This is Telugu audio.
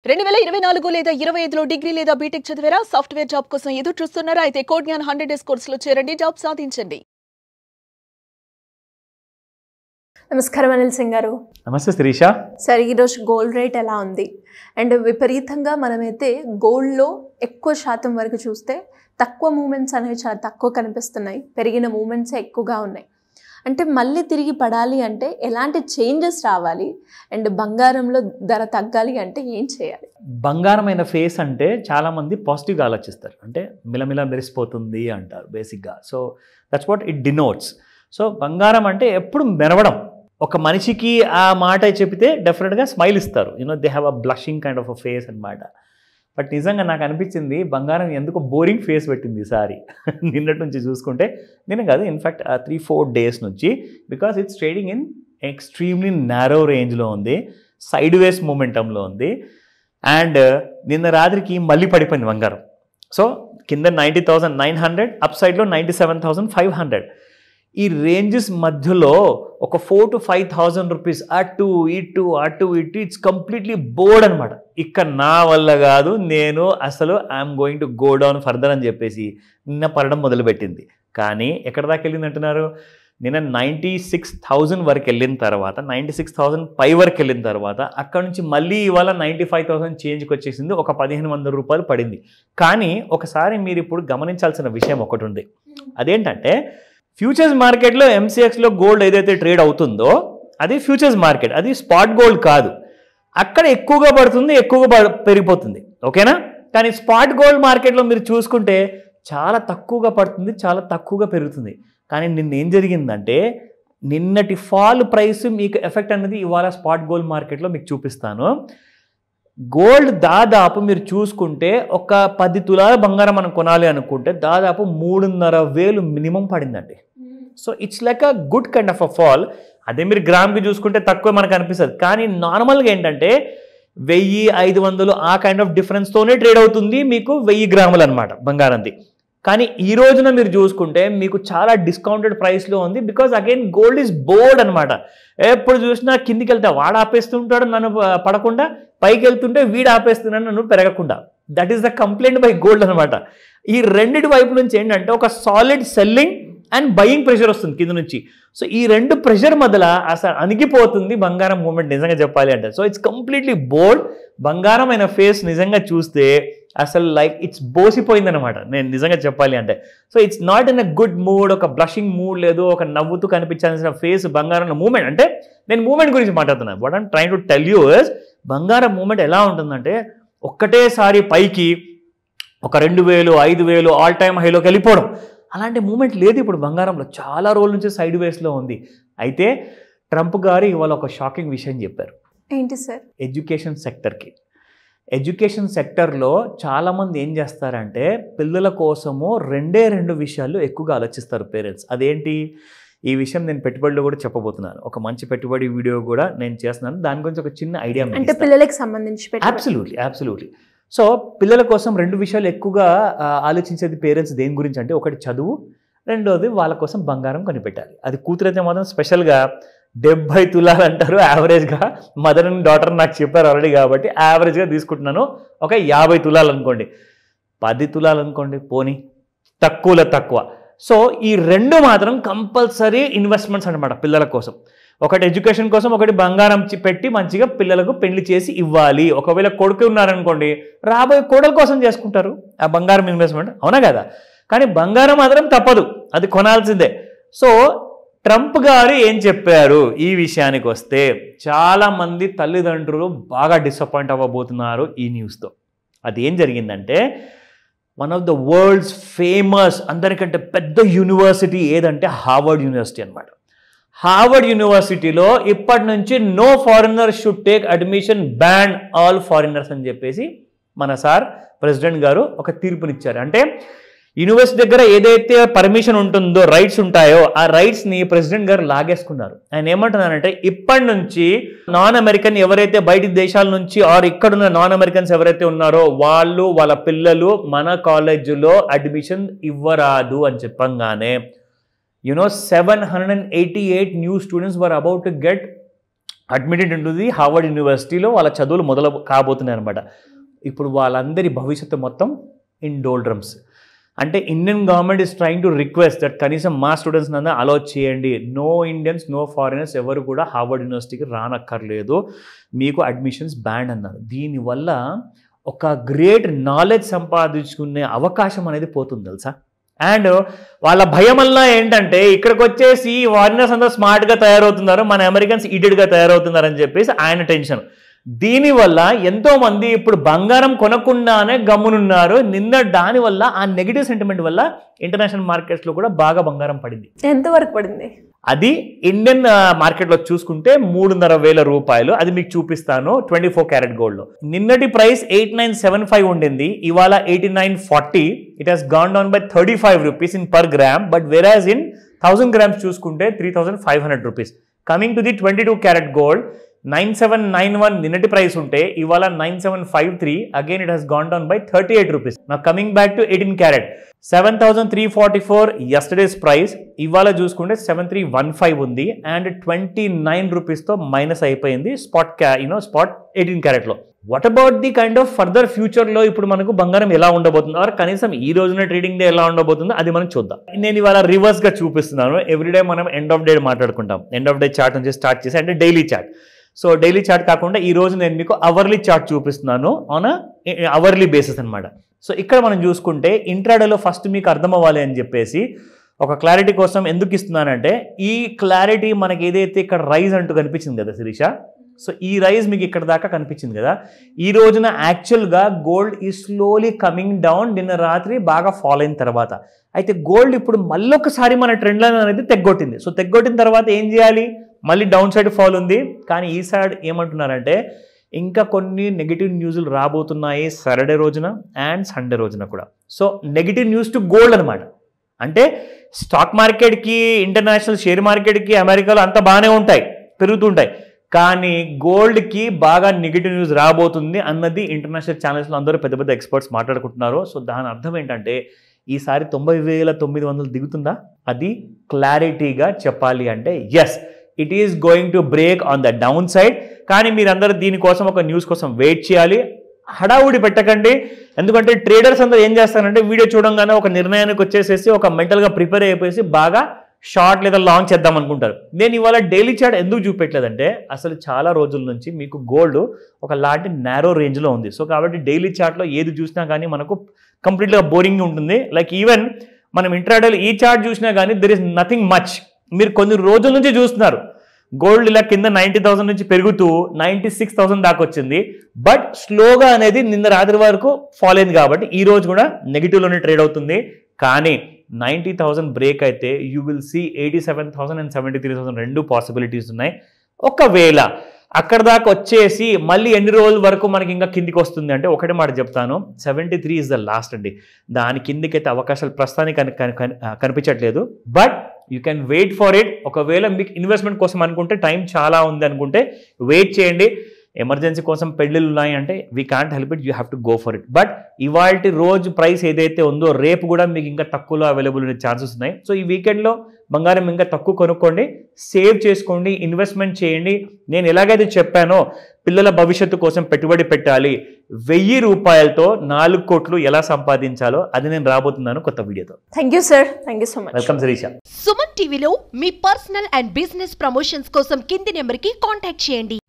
2024 లేదా 25లో డిగ్రీ లేదా బీటెక్ చదివారా? సాఫ్ట్వేర్ జాబ్ కోసం ఎదురు చూస్తున్నారా? అయితే కోడ్ జ్ఞాన్ 100 డేస్ కోర్సులో చేరండి, జాబ్ సాధించండి. నమస్కారం అనిల్ సింగ్ గారు. నమస్తే శిరీష. సరే, ఈరోజు గోల్డ్ రేట్ ఎలా ఉంది? అండ్ విపరీతంగా మనమైతే గోల్డ్లో ఎక్కువ శాతం వరకు చూస్తే తక్కువ మూమెంట్స్ అనేవి చాలా తక్కువ కనిపిస్తున్నాయి, పెరిగిన మూమెంట్సే ఎక్కువగా ఉన్నాయి. అంటే మళ్ళీ తిరిగి పడాలి అంటే ఎలాంటి చేంజెస్ రావాలి? అండ్ బంగారంలో ధర తగ్గాలి అంటే ఏం చేయాలి? బంగారమైన ఫేస్ అంటే చాలామంది పాజిటివ్గా ఆలోచిస్తారు, అంటే మిలమిల మెరిసిపోతుంది అంటారు బేసిక్గా. So that's what it denotes. So బంగారం అంటే ఎప్పుడు మెరవడం. ఒక మనిషికి ఆ మాట చెప్తే డెఫినెట్గా స్మైల్ ఇస్తారు, they have a blushing kind of a face అనమాట. బట్ నిజంగా నాకు అనిపించింది బంగారం ఎందుకు బోరింగ్ ఫేస్ పెట్టింది ఈసారి నిన్నటి నుంచి చూసుకుంటే. నిన్న కాదు, ఇన్ఫ్యాక్ట్ 3-4 డేస్ నుంచి, because it's trading in extremely narrow రేంజ్లో ఉంది, సైడ్ వేస్ మూమెంటంలో ఉంది. అండ్ నిన్న రాత్రికి మళ్ళీ పడిపోయింది బంగారం. సో కింద 90,900, అప్ సైడ్లో 97,500. ఈ రేంజెస్ మధ్యలో ఒక 4,000 to 5,000 రూపీస్ అటు ఇటు ఇట్స్ కంప్లీట్లీ బోర్డ్ అనమాట. ఇక్కడ నా వల్ల కాదు, నేను అసలు I'm going to go down further అని చెప్పేసి నిన్న పడడం మొదలుపెట్టింది. కానీ ఎక్కడ దాకా వెళ్ళింది అంటున్నారు? నిన్న 96,000 వరకు వెళ్ళిన తర్వాత, 96,000 పై వరకు వెళ్ళిన తర్వాత అక్కడ నుంచి మళ్ళీ ఇవాళ 95,000 చేంజ్కి వచ్చేసింది, ఒక 1,500 రూపాయలు పడింది. కానీ ఒకసారి మీరు ఇప్పుడు గమనించాల్సిన విషయం ఒకటి ఉంది. అదేంటంటే ఫ్యూచర్స్ మార్కెట్లో ఎంసీఎక్స్లో గోల్డ్ ఏదైతే ట్రేడ్ అవుతుందో అది ఫ్యూచర్స్ మార్కెట్, అది స్పాట్ గోల్డ్ కాదు. అక్కడ ఎక్కువగా పడుతుంది, ఎక్కువగా పెరిగిపోతుంది, ఓకేనా? కానీ స్పాట్ గోల్డ్ మార్కెట్లో మీరు చూసుకుంటే చాలా తక్కువగా పడుతుంది, చాలా తక్కువగా పెరుగుతుంది. కానీ నిన్న ఏం జరిగిందంటే నిన్నటి ఫాల్ ప్రైస్ మీకు ఎఫెక్ట్ అనేది ఇవాళ స్పాట్ గోల్డ్ మార్కెట్లో మీకు చూపిస్తాను. గోల్డ్ దాదాపు మీరు చూసుకుంటే ఒక 10 తులాల బంగారం మనం కొనాలి అనుకుంటే దాదాపు 3,500 మినిమం పడిందండి. So it's like a good kind of a fall. అదే మీరు గ్రామ్కి చూసుకుంటే తక్కువ మనకు అనిపిస్తుంది, కానీ నార్మల్గా ఏంటంటే 1,500 ఆ కైండ్ ఆఫ్ డిఫరెన్స్తోనే ట్రేడ్ అవుతుంది మీకు 1,000 గ్రాములు అనమాట బంగారంది. కానీ ఈ రోజున మీరు చూసుకుంటే మీకు చాలా డిస్కౌంటెడ్ ప్రైస్లో ఉంది, because again gold is board అనమాట. ఎప్పుడు చూసినా కిందికి వెళ్తే వాడు ఆపేస్తుంటాడు నన్ను పడకుండా, పైకి వెళ్తుంటే వీడు ఆపేస్తున్నాడు నన్ను పెరగకుండా. That is the complaint buy gold అనమాట. ఈ రెండింటి వైపు నుంచి ఏంటంటే ఒక solid selling and buying pressure వస్తుంది కింద నుంచి. సో ఈ రెండు ప్రెషర్ మధ్యలో అసలు అణిగిపోతుంది బంగారం మూమెంట్ నిజంగా చెప్పాలి అంటే. సో ఇట్స్ కంప్లీట్లీ బోల్డ్. బంగారం అయిన ఫేస్ నిజంగా చూస్తే అసలు లైక్ ఇట్స్ బోసిపోయిందనమాట నేను నిజంగా చెప్పాలి అంటే. So it's not in a good mood, ఒక బ్లషింగ్ మూడ్ లేదు, ఒక నవ్వుతూ కనిపించాల్సిన ఫేస్ బంగారం మూమెంట్. అంటే నేను మూమెంట్ గురించి మాట్లాడుతున్నాను. What I'm trying to tell you is బంగారం మూమెంట్ ఎలా ఉంటుందంటే ఒక్కటేసారి పైకి ఒక 2,000, 5,000 ఆల్ టైమ్ హైలోకి వెళ్ళిపోవడం, అలాంటి మూమెంట్ లేదు ఇప్పుడు బంగారంలో. చాలా రోజుల నుంచి సైడ్ వేస్లో ఉంది. అయితే ట్రంప్ గారు ఇవాళ ఒక షాకింగ్ విషయం చెప్పారు. ఏంటి సార్? ఎడ్యుకేషన్ సెక్టర్కి. ఎడ్యుకేషన్ సెక్టర్లో చాలామంది ఏం చేస్తారంటే పిల్లల కోసము 2 విషయాలు ఎక్కువగా ఆలోచిస్తారు పేరెంట్స్. అదేంటి? ఈ విషయం నేను పెట్టుబడిలో కూడా చెప్పబోతున్నాను. ఒక మంచి పెట్టుబడి వీడియో కూడా నేను చేస్తున్నాను, దాని గురించి ఒక చిన్న ఐడియా. అంటే పిల్లలకి సంబంధించి అబ్సల్యూట్లీ. సో పిల్లల కోసం 2 విషయాలు ఎక్కువగా ఆలోచించేది పేరెంట్స్ దేని గురించి అంటే, ఒకటి చదువు, రెండోది వాళ్ళ కోసం బంగారం కొనిపెట్టాలి. అది కూతురైతే మాత్రం స్పెషల్గా 70 తులాలు అంటారు యావరేజ్గా. మదర్ అండ్ డాటర్ నాకు చెప్పారు ఆల్రెడీ, కాబట్టి యావరేజ్గా తీసుకుంటున్నాను. ఒక 50 తులాలు అనుకోండి, 10 తులాలు అనుకోండి, పోనీ తక్కువలో తక్కువ. సో ఈ 2 మాత్రం కంపల్సరీ ఇన్వెస్ట్మెంట్స్ అనమాట పిల్లల కోసం. ఒకటి ఎడ్యుకేషన్ కోసం, ఒకటి బంగారం పెట్టి మంచిగా పిల్లలకు పెళ్లి చేసి ఇవ్వాలి. ఒకవేళ కొడుకు ఉన్నారనుకోండి, రాబోయే కోడల కోసం చేసుకుంటారు ఆ బంగారం ఇన్వెస్ట్మెంట్, అవునా కదా? కానీ బంగారం మాత్రం తప్పదు, అది కొనాల్సిందే. సో ట్రంప్ గారు ఏం చెప్పారు ఈ విషయానికి వస్తే, చాలామంది తల్లిదండ్రులు బాగా డిసప్పాయింట్ అవ్వబోతున్నారు ఈ న్యూస్తో. అది ఏం జరిగిందంటే, one of the world's famous, అందరికంటే పెద్ద యూనివర్సిటీ ఏదంటే హార్వర్డ్ యూనివర్సిటీ అనమాట. హార్వర్డ్ యూనివర్సిటీలో ఇప్పటి నుంచి no foreigner should take admission, ban all foreigners అని చెప్పేసి మన సార్ ప్రెసిడెంట్ గారు ఒక తీర్పునిచ్చారు. అంటే యూనివర్సిటీ దగ్గర ఏదైతే పర్మిషన్ ఉంటుందో, రైట్స్ ఉంటాయో, ఆ రైట్స్ని ప్రెసిడెంట్ గారు లాగేసుకున్నారు. ఆయన ఏమంటున్నారంటే ఇప్పటి నుంచి నాన్ అమెరికన్ ఎవరైతే బయట దేశాల నుంచి ఆర్ ఇక్కడున్న నాన్ అమెరికన్స్ ఎవరైతే ఉన్నారో వాళ్ళు వాళ్ళ పిల్లలు మన కాలేజీలో అడ్మిషన్ ఇవ్వరాదు అని చెప్పంగానే 788 new students were about to get admitted ఉంటుంది హార్వర్డ్ యూనివర్సిటీలో, వాళ్ళ చదువులు మొదలు కాబోతున్నాయి అనమాట. ఇప్పుడు వాళ్ళందరి భవిష్యత్తు మొత్తం ఇన్ డోల్డ్రమ్స్. అంటే Indian government is trying to request that కనీసం మా స్టూడెంట్స్ నందు అలౌ చేయండి, నో ఇండియన్స్ నో ఫారినర్స్ ఎవరు కూడా హార్వర్డ్ యూనివర్సిటీకి రానక్కర్లేదు, మీకు అడ్మిషన్స్ బ్యాన్ అన్నారు. దీనివల్ల ఒక గ్రేట్ నాలెడ్జ్ సంపాదించుకునే అవకాశం అనేది పోతుంది తెలుసా. అండ్ వాళ్ళ భయం వల్ల ఏంటంటే ఇక్కడికి వచ్చేసి ఫారినర్స్ అందరూ స్మార్ట్గా తయారవుతున్నారు, మన అమెరికన్స్ ఈడెడ్గా తయారవుతున్నారని చెప్పేసి ఆయన టెన్షన్. దీనివల్ల ఎంతోమంది ఇప్పుడు బంగారం కొనకుండానే గమ్మునున్నారు. నిన్న దానివల్ల ఆ నెగిటివ్ సెంటిమెంట్ వల్ల ఇంటర్నేషనల్ మార్కెట్స్లో కూడా బాగా బంగారం పడింది. ఎంతవరకు పడింది? అది ఇండియన్ మార్కెట్లో చూసుకుంటే 3,500 రూపాయలు. అది మీకు చూపిస్తాను 24 క్యారెట్ గోల్డ్లో. నిన్నటి ప్రైస్ 8975 ఉండింది, ఇవాళ 8940. It has gone down by 35 rupees in per gram. But average in 1000 grams చూసుకుంటే 3500 rupees. Coming to the 22 carat gold, 9791 నిన్నటి ప్రైస్ ఉంటే ఇవాళ 9753. Again it has gone down by 38 rupees. నా coming back to 18 carat, 7344 yesterday's price, ఇవాళ చూసుకుంటే 7315 ఉంది. అండ్ 29 రూపీస్తో మైనస్ అయిపోయింది స్పాట్ స్పాట్ 18 క్యారెట్లో. What about the kind of further ఫ్యూచర్లో ఇప్పుడు మనకు బంగారం ఎలా ఉండబోతుందో, ఆర్ కనీసం ఈ రోజున ట్రేడింగ్ డే ఎలా ఉండబోతుందో అది మనం చూద్దాం. నేను ఇవాళ రివర్స్గా చూపిస్తున్నాను. ఎవ్రీడే మనం ఎండ్ ఆఫ్ డే మాట్లాడుకుంటాం. ఎండ్ ఆఫ్ డే చార్ట్ నుంచి స్టార్ట్ చేసి, అంటే daily chart. So daily chart కాకుండా ఈ రోజు నేను మీకు అవర్లీ చార్ట్ చూపిస్తున్నాను ఆన్ అవర్లీ బేసిస్ అనమాట. సో ఇక్కడ మనం చూసుకుంటే ఇంట్రాడేలో ఫస్ట్ మీకు అర్థం అవ్వాలి అని చెప్పేసి ఒక క్లారిటీ కోసం ఎందుకు ఇస్తున్నానంటే, ఈ క్లారిటీ మనకి ఏదైతే ఇక్కడ రైజ్ అంటూ కనిపించింది కదా శిరీష, సో ఈ రైజ్ మీకు ఇక్కడ దాకా కనిపించింది కదా. ఈ రోజున యాక్చువల్గా గోల్డ్ ఈ స్లోలీ కమింగ్ డౌన్, నిన్న రాత్రి బాగా ఫాల్ అయిన తర్వాత. అయితే గోల్డ్ ఇప్పుడు మళ్ళొకసారి మన ట్రెండ్ లైన్ అనేది తెగ్గొట్టింది. సో తెగ్గొట్టిన తర్వాత ఏం చేయాలి, మళ్ళీ డౌన్ సైడ్ ఫాల్ ఉంది. కానీ ఈ సైడ్ ఏమంటున్నారంటే ఇంకా కొన్ని నెగిటివ్ న్యూస్లు రాబోతున్నాయి సాటర్డే రోజున అండ్ సండే రోజున కూడా. So negative news to gold అనమాట. అంటే స్టాక్ మార్కెట్కి, ఇంటర్నేషనల్ షేర్ మార్కెట్కి అమెరికాలో అంతా బాగానే ఉంటాయి, పెరుగుతుంటాయి. కానీ గోల్డ్కి బాగా నెగిటివ్ న్యూస్ రాబోతుంది అన్నది ఇంటర్నేషనల్ ఛానల్స్లో అందరూ పెద్ద పెద్ద ఎక్స్పర్ట్స్ మాట్లాడుకుంటున్నారు. సో దాని అర్థం ఏంటంటే ఈసారి 90,900 దిగుతుందా, అది క్లారిటీగా చెప్పాలి అంటే yes, it is going to break on the downside. కానీ మీరందరూ దీనికోసం ఒక న్యూస్ కోసం వెయిట్ చేయాలి, హడావుడి పెట్టకండి. ఎందుకంటే ట్రేడర్స్ అందరూ ఏం చేస్తారంటే వీడియో చూడంగానే ఒక నిర్ణయానికి వచ్చేసేసి ఒక మెంటల్గా ప్రిపేర్ అయిపోయేసి బాగా షార్ట్ లేదా లాంగ్ చేద్దాం అనుకుంటారు. నేను ఇవాళ డైలీ చార్ట్ ఎందుకు చూపెట్టలేదంటే అసలు చాలా రోజుల నుంచి మీకు గోల్డ్ ఒక లాంటి నారో రేంజ్లో ఉంది. సో కాబట్టి డైలీ చార్ట్లో ఏది చూసినా కానీ మనకు కంప్లీట్గా బోరింగ్ ఉంటుంది. లైక్ ఈవెన్ మనం ఇంట్రాడేలో ఈ చార్ట్ చూసినా కానీ దెర్ ఇస్ నథింగ్ మచ్. మీరు కొన్ని రోజుల నుంచి చూస్తున్నారు గోల్డ్ ఇలా కింద 90,000 నుంచి పెరుగుతూ 96,000 దాకా వచ్చింది. బట్ స్లోగా అనేది నిన్న రాత్రి వరకు ఫాల్ అయింది కాబట్టి ఈ రోజు కూడా నెగిటివ్లోనే ట్రేడ్ అవుతుంది. కానీ 90,000 బ్రేక్ అయితే యూ విల్ సీ 87,000 అండ్ 73,000 రెండు పాసిబిలిటీస్ ఉన్నాయి. ఒకవేళ అక్కడ దాకా వచ్చేసి మళ్ళీ ఎన్ని రోజుల వరకు మనకి ఇంకా కిందికి వస్తుంది అంటే ఒకటే మాట చెప్తాను, 73 ఇస్ ద లాస్ట్ అండి. దాని కిందికైతే అవకాశాలు ప్రస్తుతానికి కనిపించట్లేదు. But you can wait for it. ఒకవేళ మీకు ఇన్వెస్ట్మెంట్ కోసం అనుకుంటే టైం చాలా ఉంది అనుకుంటే వెయిట్ చేయండి. ఎమర్జెన్సీ కోసం పెళ్ళిళ్ళు ఉన్నాయి అంటే we can't help it, you have to go for it. But ఇవాల్టి రోజు ప్రైస్ ఏదైతే ఉందో రేపు కూడా మీకు ఇంకా తక్కువలో అవైలబుల్ ఉండే ఛాన్సెస్ ఉన్నాయి. సో ఈ వీకెండ్లో బంగారం ఇంకా తక్కువ కొనుక్కోండి, సేవ్ చేసుకోండి, ఇన్వెస్ట్మెంట్ చేయండి. నేను ఎలాగైతే చెప్పానో పిల్లల భవిష్యత్తు కోసం పెట్టుబడి పెట్టాలి, 1000 రూపాయలతో 4 కోట్లు ఎలా సంపాదించాలో అది నేను రాబోతున్నాను కొత్త వీడియోతో. Thank you sir, thank you so much. Welcome Sirisha. Suman TV మీ పర్సనల్ అండ్ బిజినెస్ ప్రమోషన్స్ కోసం కింది నెంబర్కి కాంటాక్ట్ చేయండి.